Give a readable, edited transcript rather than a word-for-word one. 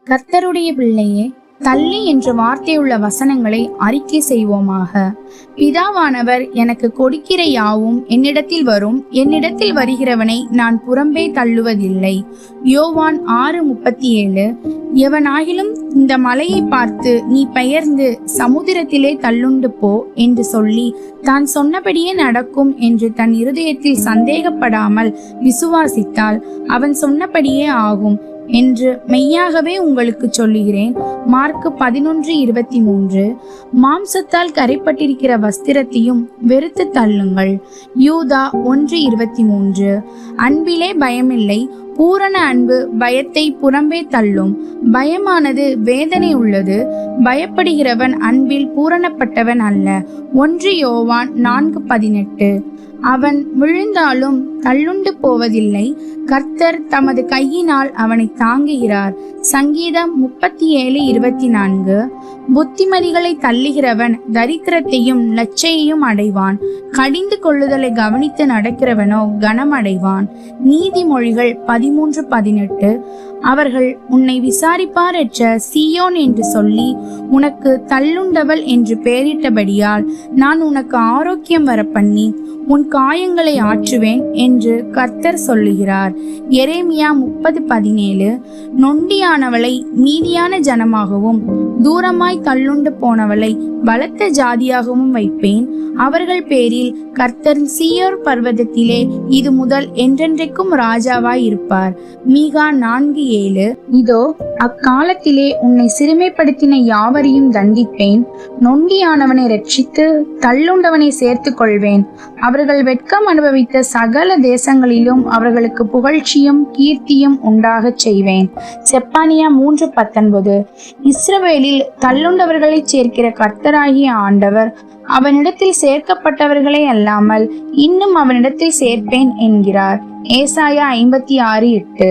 கர்த்தருடைய பிள்ளையே, தள்ளி என்ற வார்த்தையுள்ள வசனங்களை அறிக்கை செய்வோமாக. பிதாவானவர் எனக்கு கொடுக்கிற யாவும் என்னிடத்தில் வரும், என்னிடத்தில் வருகிறவனை நான் புறம்பே தள்ளுவதில்லை. யோவான் 6:37. எவனாகிலும் இந்த மலையை பார்த்து நீ பெயர்ந்து சமுத்திரத்திலே தள்ளுண்டு போ என்று சொல்லி தான் சொன்னபடியே நடக்கும் என்று தன் இருதயத்தில் சந்தேகப்படாமல் விசுவாசித்தால் அவன் சொன்னபடியே ஆகும் என்று மெய்யாகவே உங்களுக்கு சொல்லுகிறேன். மார்க் 11:23. மாம்சத்தால் கரைப்பட்டிருக்கிற வஸ்திரத்தையும் வெறுத்து தள்ளுங்கள். யூதா 1:23. அன்பிலே பயமில்லை, பூரண அன்பு பயத்தை புறம்பே தள்ளும். பயமானது வேதனை உள்ளது, பயப்படுகிறவன் அன்பில் பூரணப்பட்டவன் அல்ல. 1 யோவான் 4:18. அவன் விழுந்தாலும் தள்ளுண்டு போவதில்லை, கர்த்தர் தமது கையினால் அவனை தாங்குகிறார். சங்கீதம் 37:24. புத்திமதிகளை தள்ளுகிறவன் தரித்திரத்தையும் லட்சையையும் அடைவான், கடிந்து கொள்ளுதலை கவனித்து நடக்கிறவனோ கனமடைவான். நீதிமொழிகள் 13:18. அவர்கள் உன்னை விசாரிப்பாரற்ற சீயோன் என்று சொல்லி உனக்கு தள்ளுண்டவள் என்று பெயரிட்டபடியால் நான் உனக்கு ஆரோக்கியம் வர பண்ணி உன் காயங்களை ஆற்றுவேன் என்று கர்த்தர் சொல்லுகிறார். எரேமியா 30:17. நொண்டியானவளை மீதியான ஜனமாகவும் தூரமாய் தள்ளுண்டு போனவளை பலத்த ஜாதியாகவும் வைப்பேன். அவர்கள் பேரில் கர்த்தர் சீயோர் பர்வதத்திலே இது முதல் என்றென்றைக்கும் ராஜாவாய் இருப்பார். மீகா 4:7. இதோ அக்காலத்திலே உன்னை சிறுமைப்படுத்தின யாவரையும் தண்டிப்பேன், நொண்டியானவனை ரட்சித்து தள்ளுண்டவனை சேர்த்து கொள்வேன். அவர்கள் வெட்கம் அனுபவித்த சகல தேசங்களிலும் அவர்களுக்கு புகழ்ச்சியும் கீர்த்தியும் உண்டாகச் செய்வேன். செப்பனியா 3:19. இஸ்ரவேலில் தள்ளுண்டவர்களை சேர்க்கிற கர்த்தராகிய ஆண்டவர் அவனிடத்தில் சேர்க்கப்பட்டவர்களே அல்லாமல் இன்னும் அவனிடத்தில் சேர்ப்பேன் என்கிறார். ஏசாயா 56:8.